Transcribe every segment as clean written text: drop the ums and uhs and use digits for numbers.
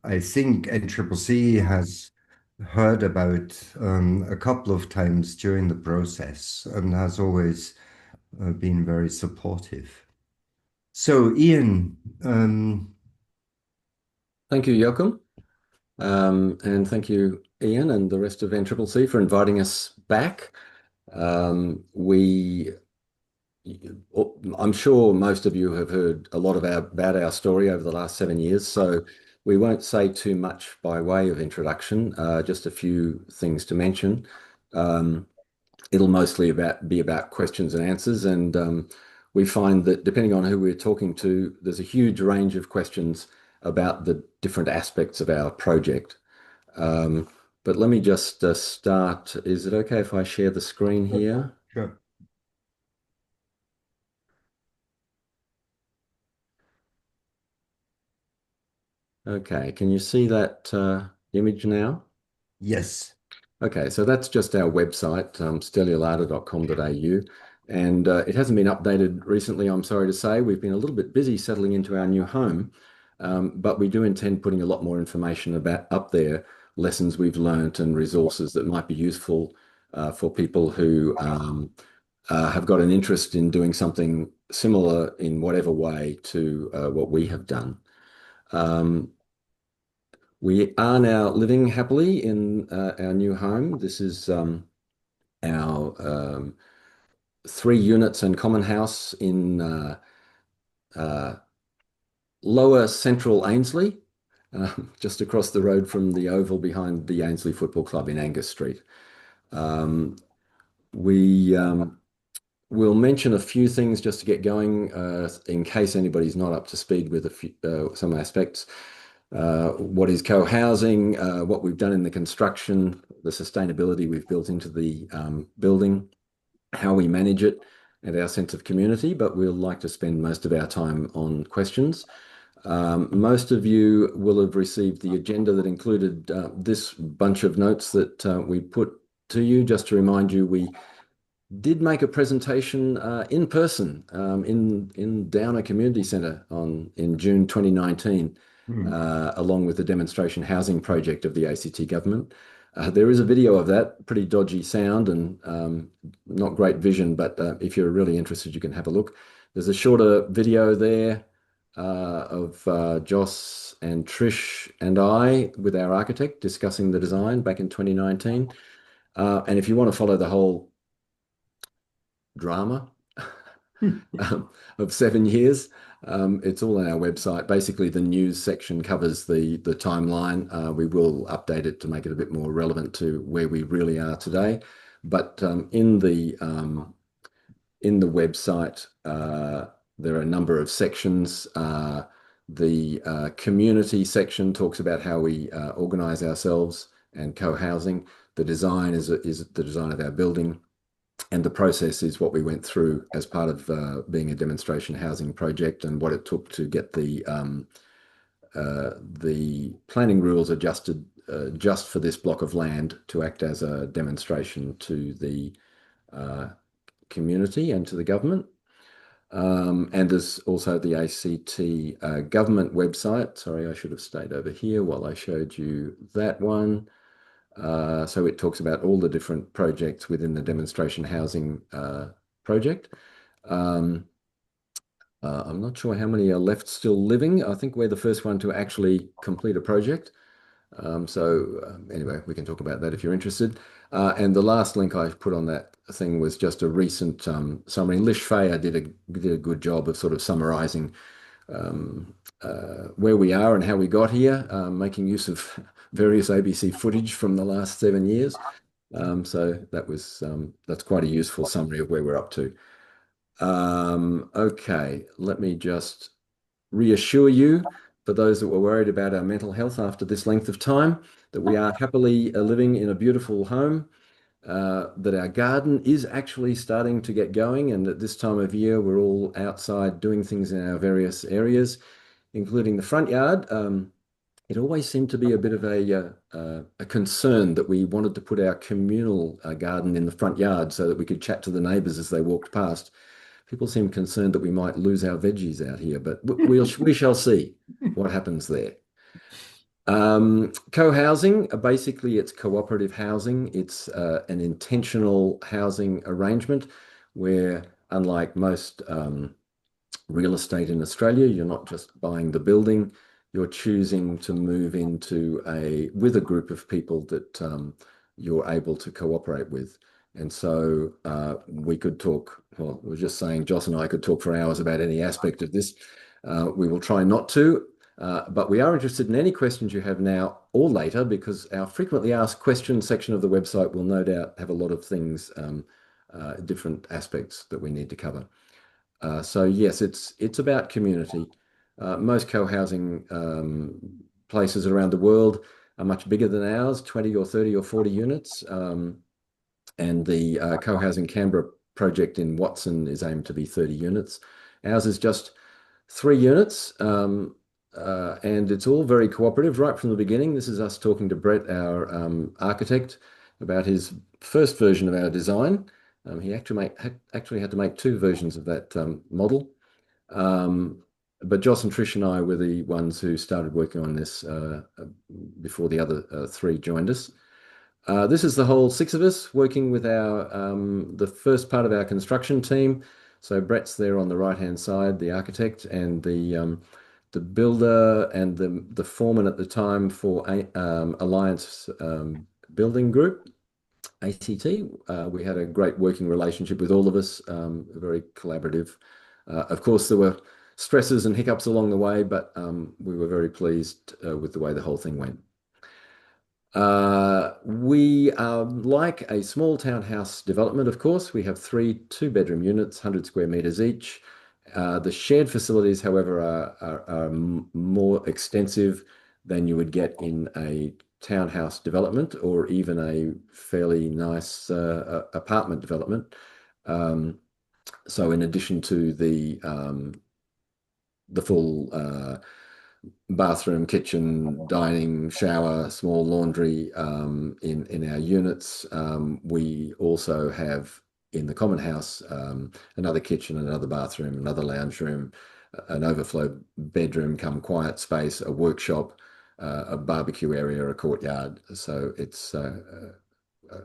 I think NCCC has heard about a couple of times during the process and has always been very supportive. So, Ian, Thank you, Joachim. And thank you, Ian, and the rest of NCCC for inviting us back. We, I'm sure most of you have heard a lot about our story over the last 7 years, so we won't say too much by way of introduction, just a few things to mention. Um, it'll mostly be about questions and answers, and we find that depending on who we're talking to, there's a huge range of questions about the different aspects of our project. Um, but let me just start. Is it okay if I share the screen here? sure. Okay, can you see that image now? Yes. Okay, so that's just our website, stellulata.com.au, and it hasn't been updated recently, I'm sorry to say. We've been a little bit busy settling into our new home, but we do intend putting a lot more information about up there, lessons we've learnt and resources that might be useful for people who have got an interest in doing something similar in whatever way to what we have done. Um, we are now living happily in our new home. This is our 3 units and common house in uh, lower central Ainslie, just across the road from the Oval behind the Ainslie Football Club in Angus Street. Um, we We'll mention a few things just to get going, in case anybody's not up to speed with some aspects. What is co-housing, what we've done in the construction, the sustainability we've built into the building, how we manage it, and our sense of community, but we'll like to spend most of our time on questions. Most of you will have received the agenda that included this bunch of notes that we put to you. Just to remind you, we did make a presentation in person in Downer Community Centre in June 2019, Hmm. along with the demonstration housing project of the ACT government. There is a video of that, pretty dodgy sound and not great vision, but if you're really interested, you can have a look. There's a shorter video there of Joss and Trish and I with our architect discussing the design back in 2019. And if you want to follow the whole drama of 7 years. It's all on our website. Basically, the news section covers the timeline. We will update it to make it a bit more relevant to where we really are today. But in the website, there are a number of sections. The community section talks about how we organise ourselves and co-housing. The design is the design of our building. And the process is what we went through as part of being a demonstration housing project and what it took to get the planning rules adjusted just for this block of land to act as a demonstration to the uh, community and to the government. And there's also the ACT government website. Sorry, I should have stayed over here while I showed you that one. So it talks about all the different projects within the demonstration housing project. Um, I'm not sure how many are left still living. I think we're the first one to actually complete a project. Anyway, we can talk about that if you're interested. And the last link I put on that thing was just a recent summary. Lish Fayer did a good job of sort of summarizing where we are and how we got here, making use of various ABC footage from the last 7 years. So that's quite a useful summary of where we're up to. Okay, let me just reassure you, for those that were worried about our mental health after this length of time, that we are happily living in a beautiful home, that our garden is actually starting to get going, and at this time of year, we're all outside doing things in our various areas, including the front yard. It always seemed to be a bit of a concern that we wanted to put our communal garden in the front yard so that we could chat to the neighbours as they walked past. People seem concerned that we might lose our veggies out here, but we shall see what happens there. Co-housing, basically it's cooperative housing. It's an intentional housing arrangement where, unlike most real estate in Australia, you're not just buying the building, you're choosing to move into with a group of people that you're able to cooperate with. And so we could talk, well, we were just saying, Joss and I could talk for hours about any aspect of this. We will try not to, but we are interested in any questions you have now or later, because our frequently asked questions section of the website will no doubt have a lot of things, different aspects that we need to cover. So yes, it's about community. Most co-housing places around the world are much bigger than ours, 20 or 30 or 40 units. And the co-housing Canberra project in Watson is aimed to be 30 units. Ours is just 3 units, and it's all very cooperative right from the beginning. This is us talking to Brett, our architect, about his first version of our design. He actually had to make two versions of that model. Um, but Joss and Trish and I were the ones who started working on this before the other three joined us. This is the whole six of us working with our the first part of our construction team. So Brett's there on the right-hand side, the architect, and the builder and the foreman at the time for Alliance Building Group, ACT. We had a great working relationship with all of us, very collaborative. Of course, there were stresses and hiccups along the way, but we were very pleased with the way the whole thing went. We are like a small townhouse development, of course. We have three two-bedroom units, 100 square meters each. The shared facilities, however, are more extensive than you would get in a townhouse development or even a fairly nice apartment development. So in addition to the full bathroom, kitchen, dining, shower, small laundry in our units. We also have in the common house another kitchen, another bathroom, another lounge room, an overflow bedroom, come quiet space, a workshop, a barbecue area, a courtyard. So it's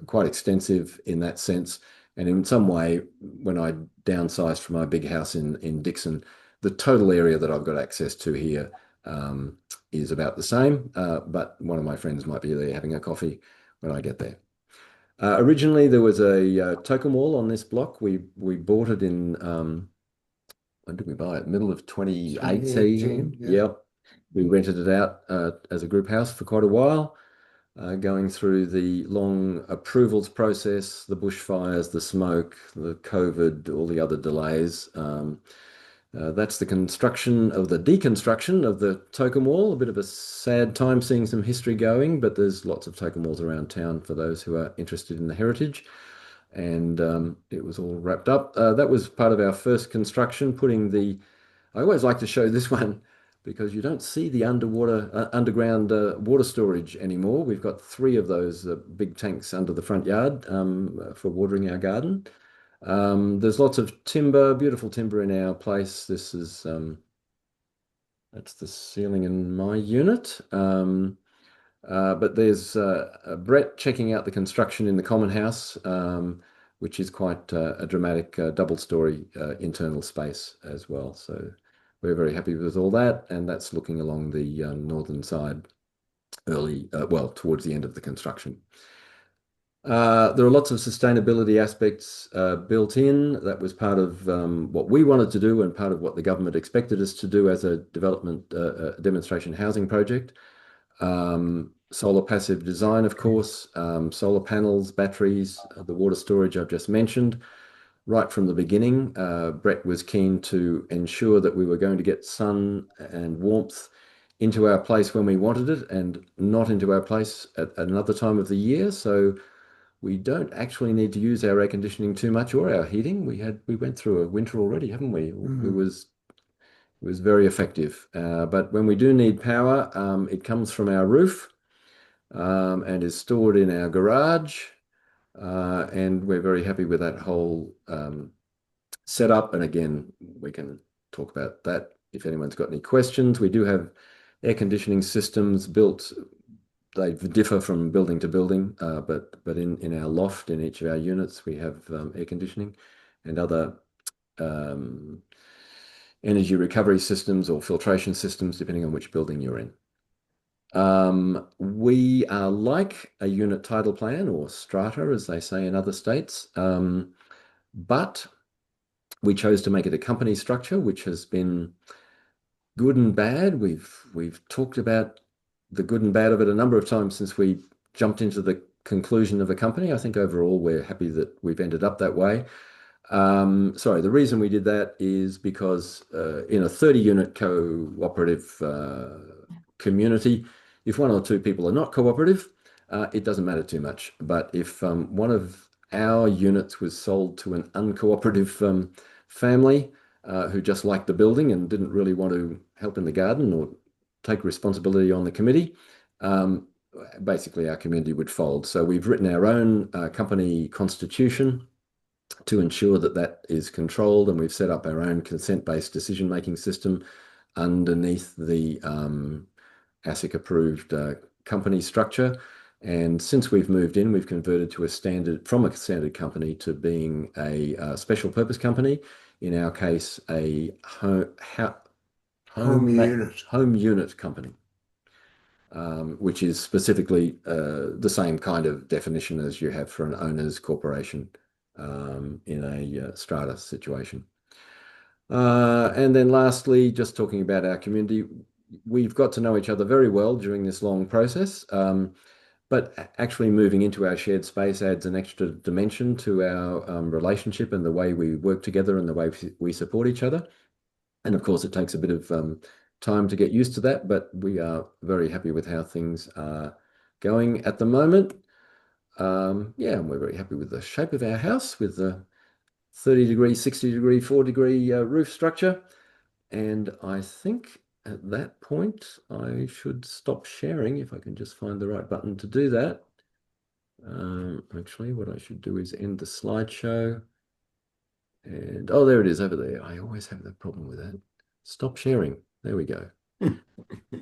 quite extensive in that sense. And in some way, when I downsized from my big house in Dixon, the total area that I've got access to here is about the same, but one of my friends might be there having a coffee when I get there. Originally, there was a token wall on this block. We bought it in, when did we buy it? Middle of 2018. Yeah. Yep. We rented it out as a group house for quite a while, going through the long approvals process, the bushfires, the smoke, the COVID, all the other delays. That's the deconstruction of the token wall. A bit of a sad time seeing some history going, but there's lots of token walls around town for those who are interested in the heritage. And it was all wrapped up. That was part of our first construction, I always like to show this one because you don't see the underground water storage anymore. We've got three of those big tanks under the front yard for watering our garden. There's lots of timber, beautiful timber in our place. That's the ceiling in my unit. But there's Brett checking out the construction in the common house, which is quite a dramatic double-story internal space as well. So we're very happy with all that, and that's looking along the northern side towards the end of the construction. There are lots of sustainability aspects built in. That was part of what we wanted to do and part of what the government expected us to do as a demonstration housing project. Solar passive design, of course, solar panels, batteries, the water storage I've just mentioned. Right from the beginning, Brett was keen to ensure that we were going to get sun and warmth into our place when we wanted it and not into our place at another time of the year. So we don't actually need to use our air conditioning too much or our heating. We went through a winter already, haven't we? It was very effective. But when we do need power, it comes from our roof and is stored in our garage. And we're very happy with that whole setup. And again, we can talk about that if anyone's got any questions. We do have Air conditioning systems built, they differ from building to building, but in our loft, in each of our units, we have air conditioning and other um, energy recovery systems or filtration systems, depending on which building you're in. We are like a unit title plan or strata, as they say in other states, but we chose to make it a company structure, which has been good and bad. We've talked about the good and bad of it a number of times since we jumped into the conclusion of a company. I think overall we're happy that we've ended up that way. Sorry, the reason we did that is because in a 30 unit cooperative community, if one or two people are not cooperative, it doesn't matter too much. But if one of our units was sold to an uncooperative family who just liked the building and didn't really want to help in the garden or take responsibility on the committee, basically our community would fold. So we've written our own company constitution to ensure that that is controlled, and we've set up our own consent-based decision-making system underneath the ASIC approved company structure. And since we've moved in, we've converted to a standard from a standard company to being a special purpose company. In our case, a Home unit. home unit company, which is specifically the same kind of definition as you have for an owner's corporation in a strata situation. And then lastly, just talking about our community, we've got to know each other very well during this long process, but actually moving into our shared space adds an extra dimension to our relationship and the way we work together and the way we support each other. And of course, it takes a bit of time to get used to that, but we are very happy with how things are going at the moment. Yeah, and we're very happy with the shape of our house with the 30-degree, 60-degree, 4-degree roof structure. And I think at that point, I should stop sharing if I can just find the right button to do that. Actually, what I should do is end the slideshow. And oh, there it is over there. I always have that problem with that. Stop sharing. There we go.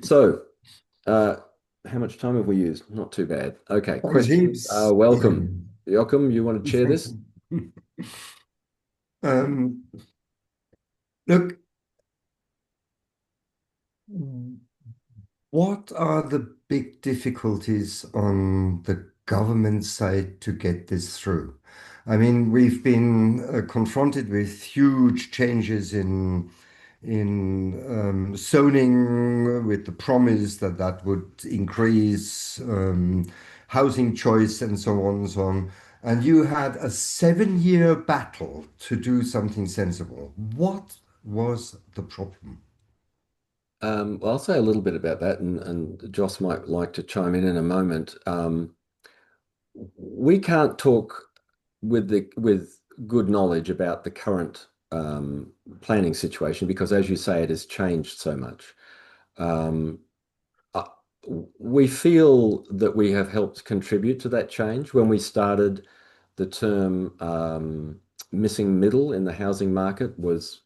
So, how much time have we used? Not too bad. Okay, Thanks questions. heaps. Welcome. Joachim, you want to chair this? Um, look, what are the big difficulties on the government side to get this through? I mean, we've been confronted with huge changes in zoning with the promise that that would increase housing choice and so on and so on. And you had a 7-year battle to do something sensible. What was the problem? Well, I'll say a little bit about that, and Joss might like to chime in a moment. We can't talk with good knowledge about the current planning situation because, as you say, it has changed so much. Um, uh, we feel that we have helped contribute to that change. When we started, the term missing middle in the housing market was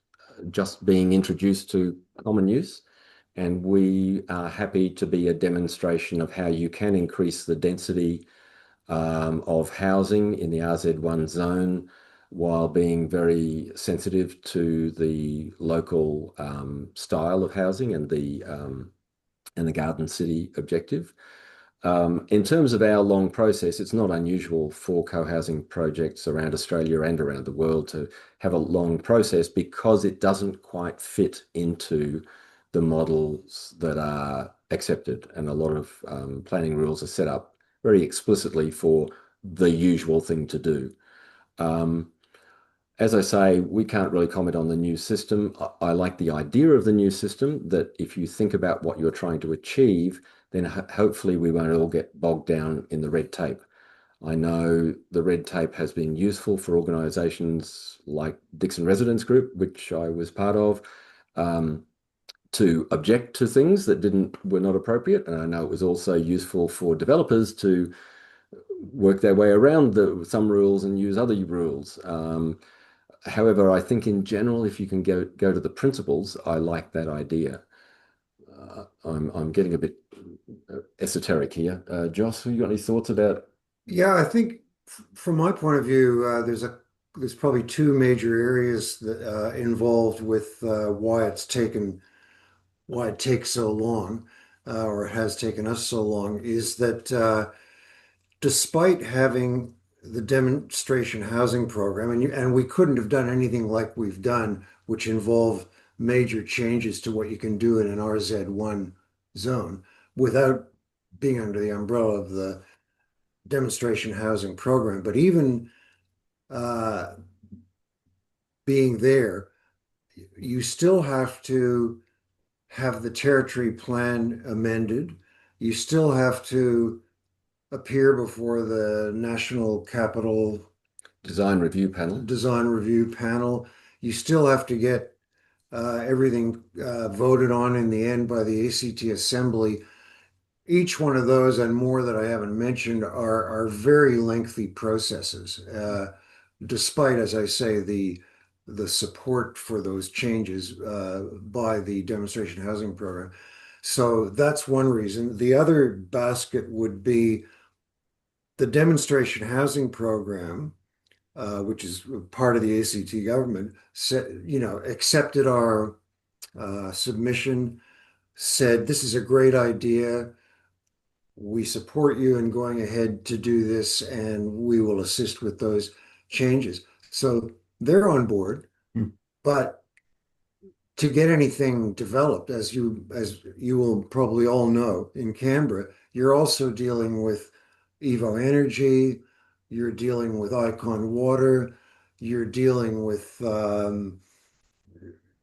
just being introduced to common use. And we are happy to be a demonstration of how you can increase the density of housing in the RZ1 zone while being very sensitive to the local style of housing and the Garden City objective. In terms of our long process, it's not unusual for co-housing projects around Australia and around the world to have a long process because it doesn't quite fit into the models that are accepted. And a lot of planning rules are set up very explicitly for the usual thing to do. Um, as I say, we can't really comment on the new system. I like the idea of the new system that if you think about what you're trying to achieve, then hopefully we won't all get bogged down in the red tape. I know the red tape has been useful for organisations like Dixon Residents Group, which I was part of, to object to things that were not appropriate. And I know it was also useful for developers to work their way around some rules and use other rules. However, I think in general, if you can go to the principles, I like that idea. I'm getting a bit esoteric here. Joss, have you got any thoughts about? Yeah, I think from my point of view, there's probably two major areas that involved with why it takes so long, or it has taken us so long, is that despite having the demonstration housing program, and we couldn't have done anything like we've done, which involve major changes to what you can do in an RZ1 zone, without being under the umbrella of the demonstration housing program. But even uh, being there, you still have to have the territory plan amended. You still have to appear before the National Capital Design review panel. Design Review Panel. You still have to get everything voted on in the end by the ACT Assembly. Each one of those and more that I haven't mentioned are very lengthy processes, despite, as I say, the support for those changes by the demonstration housing program. So that's one reason. The other basket would be the demonstration housing program, which is part of the ACT government, accepted our submission, said this is a great idea. We support you in going ahead to do this, and we will assist with those changes. So they're on board, Hmm. but to get anything developed, as you will probably all know, in Canberra, you're also dealing with Evo Energy, you're dealing with Icon Water, you're dealing with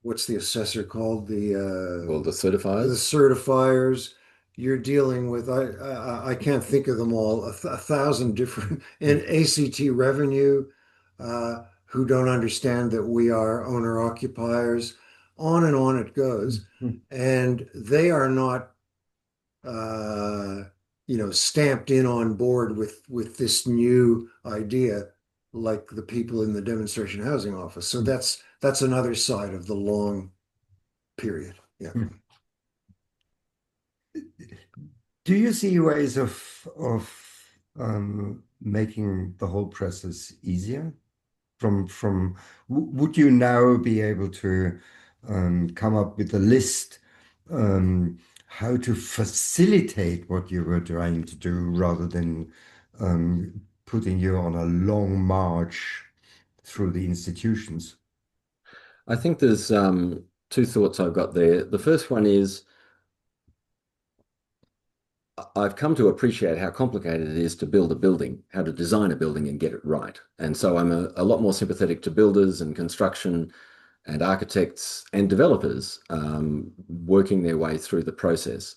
what's the assessor called? Well, the The certifiers. certifiers. You're dealing with I can't think of them all, a thousand different and ACT revenue, who don't understand that we are owner occupiers. On and on it goes, Hmm. and they are not uh, stamped in on board with this new idea like the people in the demonstration housing office. So that's another side of the long period. Yeah. Hmm. Do you see ways of making the whole process easier? Would you now be able to come up with a list how to facilitate what you were trying to do rather than putting you on a long march through the institutions? I think there's two thoughts I've got there. The first one is I've come to appreciate how complicated it is to build a building, how to design a building and get it right. And so I'm a lot more sympathetic to builders and construction and architects and developers working their way through the process.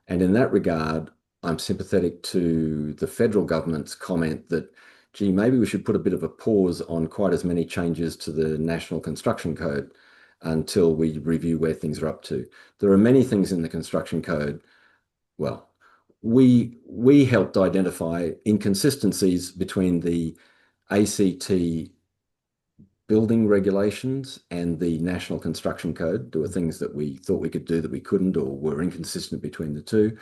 And in that regard, I'm sympathetic to the federal government's comment that, gee, maybe we should put a bit of a pause on quite as many changes to the National Construction Code until we review where things are up to. There are many things in the construction code. Well, we helped identify inconsistencies between the ACT building regulations and the National Construction Code. There were things that we thought we could do that we couldn't or were inconsistent between the two.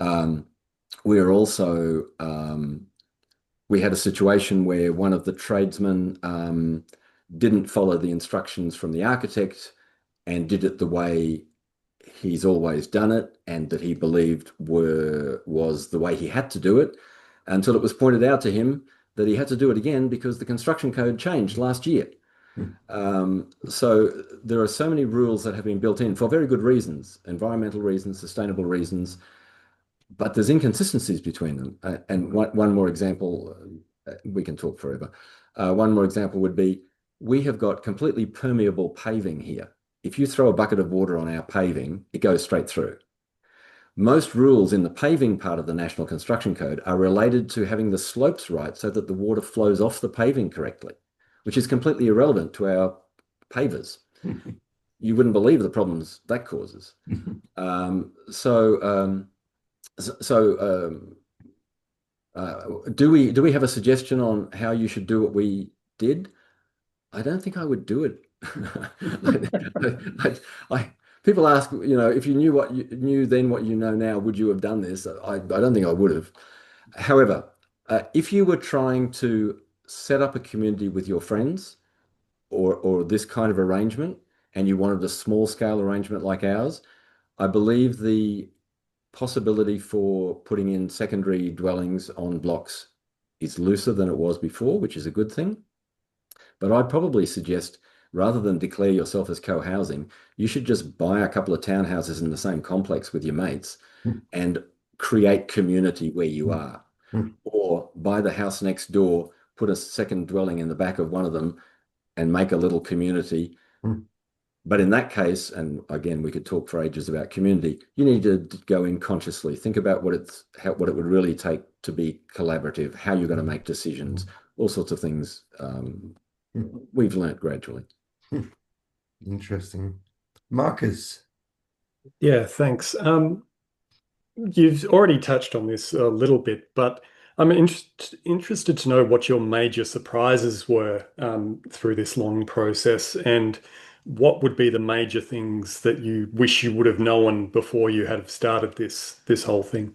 Um, we are also we had a situation where one of the tradesmen didn't follow the instructions from the architect and did it the way he's always done it and that he believed was the way he had to do it until it was pointed out to him that he had to do it again because the construction code changed last year. So there are so many rules that have been built in for very good reasons, environmental reasons, sustainable reasons, but there's inconsistencies between them. And one more example, we can talk forever. One more example would be we have got completely permeable paving here. If you throw a bucket of water on our paving, it goes straight through. Most rules in the paving part of the National Construction Code are related to having the slopes right so that the water flows off the paving correctly, which is completely irrelevant to our pavers. You wouldn't believe the problems that causes. Um, so, um, so do we have a suggestion on how you should do what we did? I don't think I would do it. I, I, People ask, if you knew what you knew then what you know now, would you have done this? I don't think I would have. However, if you were trying to set up a community with your friends or this kind of arrangement, and you wanted a small scale arrangement like ours, I believe the possibility for putting in secondary dwellings on blocks is looser than it was before, which is a good thing. But I'd probably suggest rather than declare yourself as co-housing, you should just buy a couple of townhouses in the same complex with your mates and create community where you are. Or buy the house next door, put a second dwelling in the back of one of them and make a little community. But in that case, and again, we could talk for ages about community, you need to go in consciously, think about what what it would really take to be collaborative, how you're going to make decisions, all sorts of things we've learnt gradually. Interesting. Marcus. Yeah, thanks. You've already touched on this a little bit, but I'm interested to know what your major surprises were through this long process, and what would be the major things that you wish you would have known before you had started this whole thing.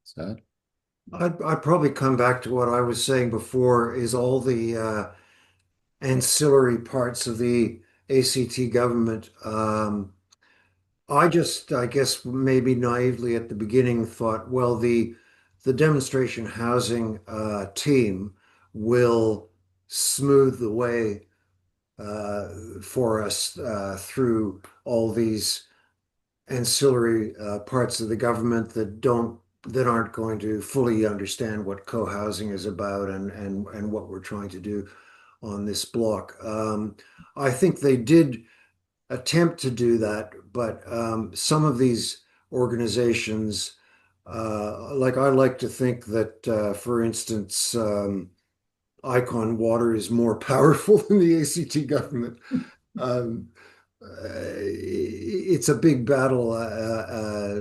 So, I'd probably come back to what I was saying before, is all the ancillary parts of the ACT government. I guess, maybe naively at the beginning thought, well, the demonstration housing team will smooth the way for us through all these ancillary parts of the government that aren't going to fully understand what co-housing is about and what we're trying to do on this block. I think they did attempt to do that, but some of these organizations, like I like to think that, for instance, Icon Water is more powerful than the ACT government. Um, it's a big battle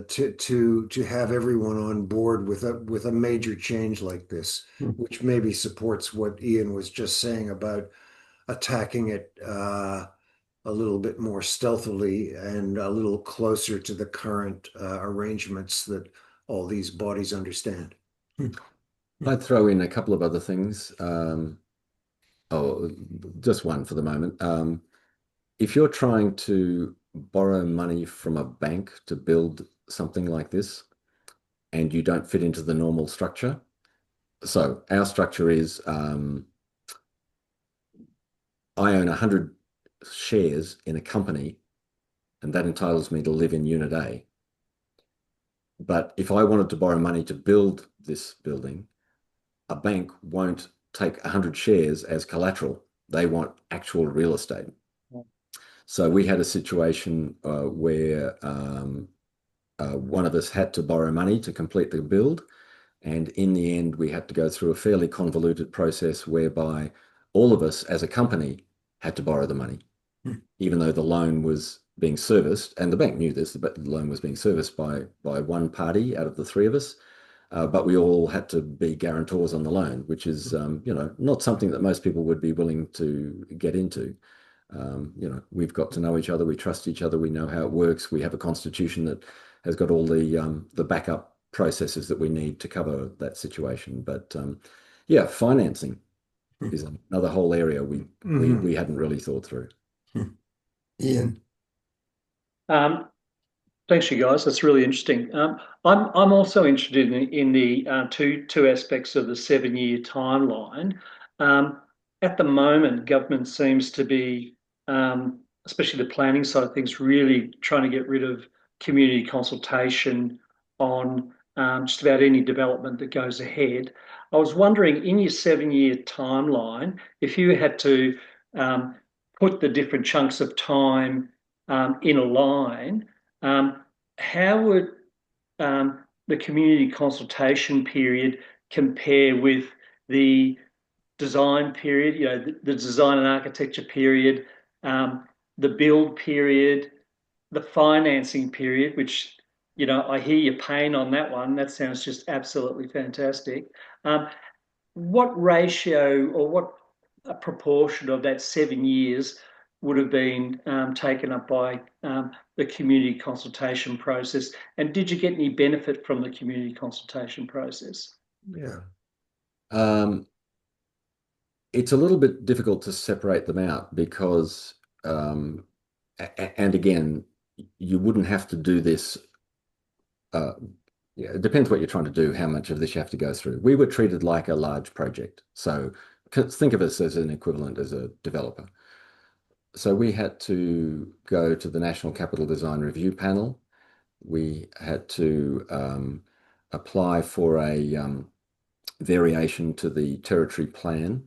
to have everyone on board with a major change like this, which maybe supports what Ian was just saying about attacking it a little bit more stealthily and a little closer to the current arrangements that all these bodies understand. I'd throw in a couple of other things. Oh, just one for the moment. If you're trying to borrow money from a bank to build something like this and you don't fit into the normal structure, so our structure is I own 100 shares in a company and that entitles me to live in Unit A. But if I wanted to borrow money to build this building, a bank won't take 100 shares as collateral. They want actual real estate. So we had a situation where one of us had to borrow money to complete the build. And in the end, we had to go through a fairly convoluted process whereby all of us as a company had to borrow the money, even though the loan was being serviced, and the bank knew this, the loan was being serviced by one party out of the three of us. But we all had to be guarantors on the loan, which is, not something that most people would be willing to get into. We've got to know each other, we trust each other, we know how it works. We have a constitution that has got all the backup processes that we need to cover that situation. But yeah, financing is another whole area we hadn't really thought through. Ian. Thanks, you guys. That's really interesting. I'm also interested in the two aspects of the 7-year timeline. At the moment, government seems to be, especially the planning side of things, really trying to get rid of community consultation on just about any development that goes ahead. I was wondering, in your 7-year timeline, if you had to put the different chunks of time in a line, how would the community consultation period compare with the design period, the design and architecture period, the build period, the financing period, which, I hear your pain on that one. That sounds just absolutely fantastic. What ratio or what a proportion of that 7 years would have been taken up by the community consultation process? And did you get any benefit from the community consultation process? Yeah. Um, it's a little bit difficult to separate them out because, and again, you wouldn't have to do this. Uh, yeah, it depends what you're trying to do, how much of this you have to go through. We were treated like a large project. So think of us as an equivalent as a developer. So we had to go to the National Capital Design Review Panel. We had to apply for a variation to the territory plan,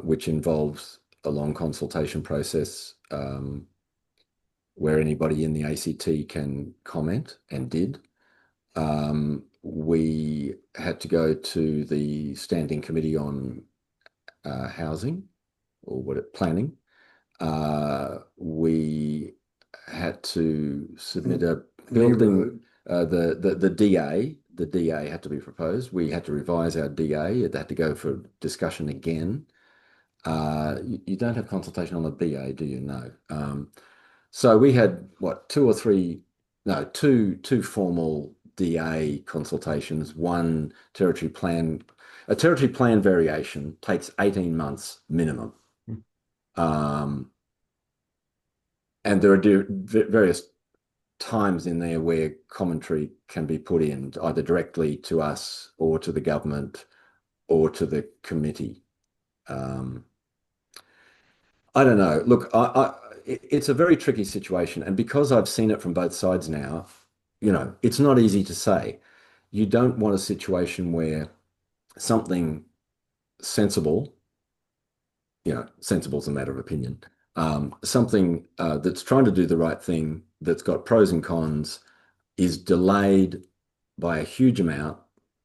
which involves a long consultation process where anybody in the ACT can comment, and did. We had to go to the Standing Committee on Housing, or planning. We had to submit a building, the DA. The DA had to be proposed. We had to revise our DA. It had to go for discussion again. You don't have consultation on the BA, do you? No. So we had what, two formal DA consultations, one territory plan. A territory plan variation takes 18 months minimum. And there are various times in there where commentary can be put in, either directly to us or to the government or to the committee. I don't know. Look, it's a very tricky situation. And because I've seen it from both sides now, it's not easy to say. You don't want a situation where something sensible, sensible is a matter of opinion, something that's trying to do the right thing, that's got pros and cons, is delayed by a huge amount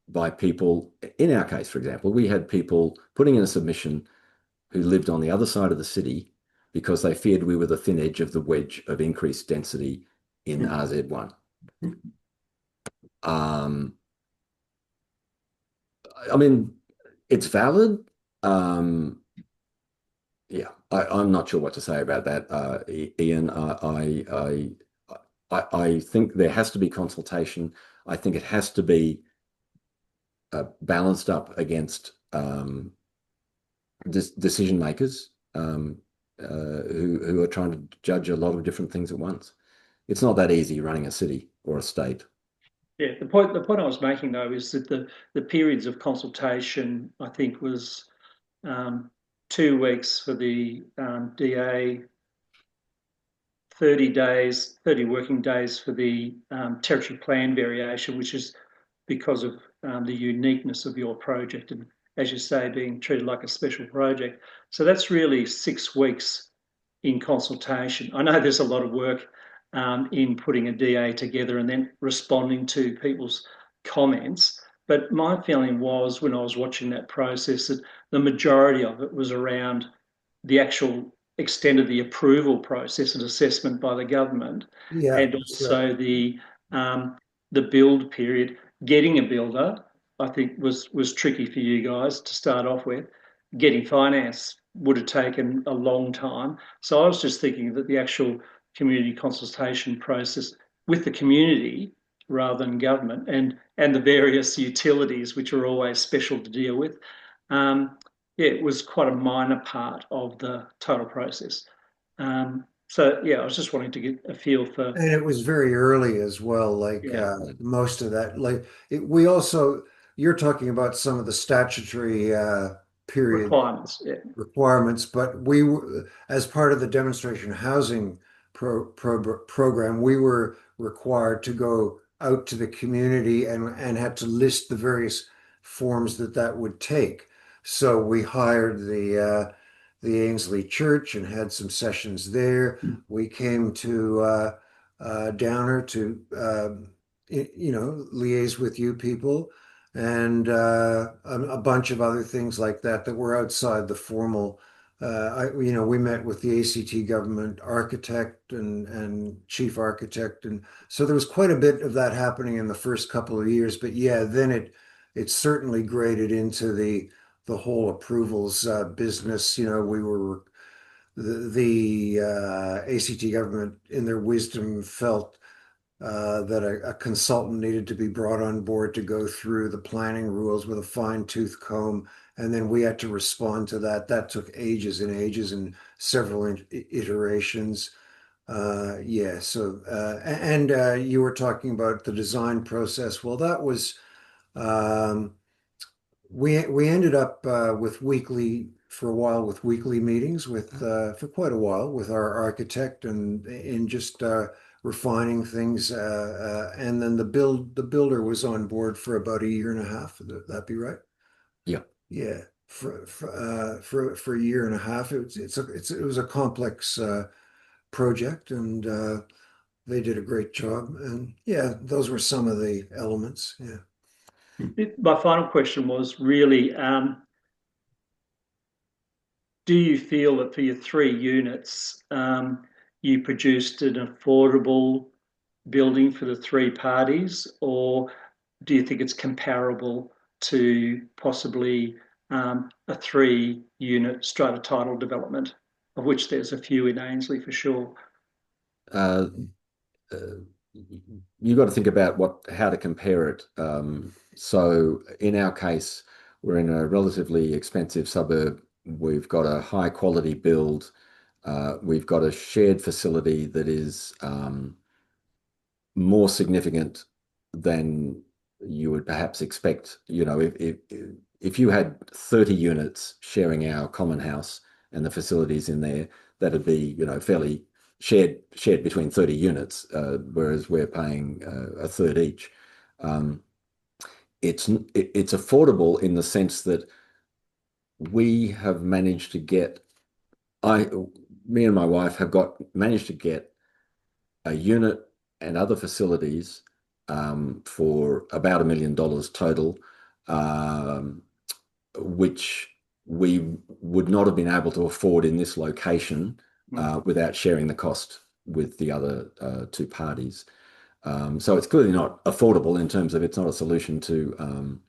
by people. In our case, for example, we had people putting in a submission who lived on the other side of the city because they feared we were the thin edge of the wedge of increased density in RZ1. I mean, it's valid. Yeah, I'm not sure what to say about that, Ian. I think there has to be consultation. I think it has to be balanced up against decision makers who are trying to judge a lot of different things at once. It's not that easy running a city or a state. Yeah, the point I was making though is that the periods of consultation, I think, was 2 weeks for the DA, 30 working days for the territory plan variation, which is because of the uniqueness of your project and, as you say, being treated like a special project. So that's really 6 weeks in consultation. I know there's a lot of work in putting a DA together and then responding to people's comments. But my feeling was, when I was watching that process, that the majority of it was around the actual extent of the approval process and assessment by the government, Yeah, and that's right. also the build period. Getting a builder, I think, was tricky for you guys to start off with. Getting finance would have taken a long time. So I was just thinking that the actual community consultation process with the community rather than government, and the various utilities, which are always special to deal with, yeah, it was quite a minor part of the total process. So yeah, I was just wanting to get a feel for, And it was very early as well, like yeah, most of that. We also, you're talking about some of the statutory period requirements. Yeah, requirements, but as part of the demonstration housing program, we were required to go out to the community and had to list the various forms that would take. So we hired the Ainslie Church and had some sessions there. We came to Downer to liaise with you people and a bunch of other things like that were outside the formal. We met with the ACT government architect and chief architect, and so there was quite a bit of that happening in the first couple of years. But yeah, then it certainly graded into the whole approvals business. We were the ACT government, in their wisdom, felt that a consultant needed to be brought on board to go through the planning rules with a fine-tooth comb, and then we had to respond to that. That took ages and ages and several iterations. Yeah, so and you were talking about the design process. Well, that was we ended up with weekly for a while with weekly meetings with for quite a while with our architect and in just refining things. And then the builder was on board for about a year and a half. Would that be right? Yeah. Yeah, for a year and a half. It was a complex project, and they did a great job. And yeah, those were some of the elements. Yeah. My final question was really, do you feel that for your 3 units, you produced an affordable building for the 3 parties, or do you think it's comparable to possibly a 3 unit strata title development, of which there's a few in Ainslie for sure? Uh, uh, you've got to think about how to compare it. So in our case, we're in a relatively expensive suburb. We've got a high quality build. We've got a shared facility that is more significant than you would perhaps expect. If you had 30 units sharing our common house and the facilities in there, that'd be, fairly shared between 30 units, whereas we're paying a third each. Um, it's affordable in the sense that we have managed to get I me and my wife have got managed to get a unit and other facilities for about $1 million total, um, which we would not have been able to afford in this location without sharing the cost with the other 2 parties. So it's clearly not affordable in terms of it's not a solution to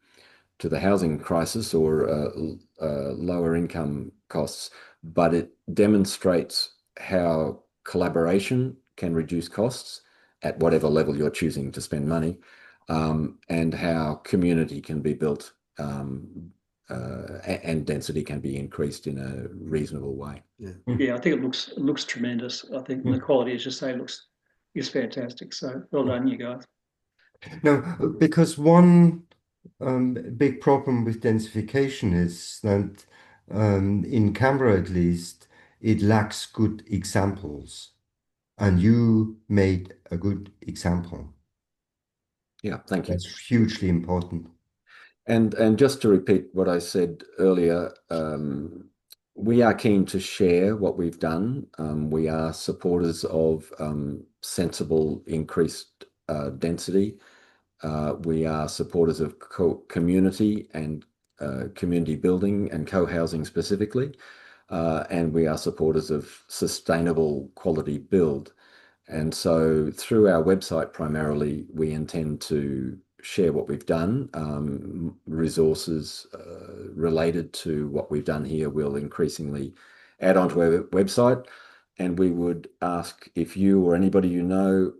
the housing crisis or lower income costs, but it demonstrates how collaboration can reduce costs at whatever level you're choosing to spend money, and how community can be built, and density can be increased in a reasonable way. Yeah. Yeah, I think it looks tremendous. I think the quality, as you say, looks is fantastic. So well done, you guys. No, because one big problem with densification is that in Canberra at least, it lacks good examples. And you made a good example. Yeah, thank you. That's hugely important. And just to repeat what I said earlier, we are keen to share what we've done. We are supporters of sensible increased density. We are supporters of community and community building and co-housing specifically. And we are supporters of sustainable quality build. And so through our website primarily, we intend to share what we've done. Resources related to what we've done here will increasingly add onto our website. And we would ask if you or anybody you know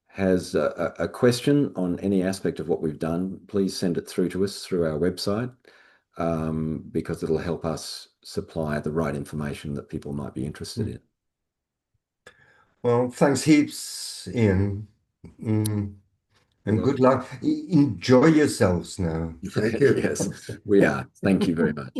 has a question on any aspect of what we've done, please send it through to us through our website, because it'll help us supply the right information that people might be interested in. Well, thanks heaps, Ian. Mm, and Well, good luck. Enjoy yourselves now. Thank you. yes, we are. Thank you very much.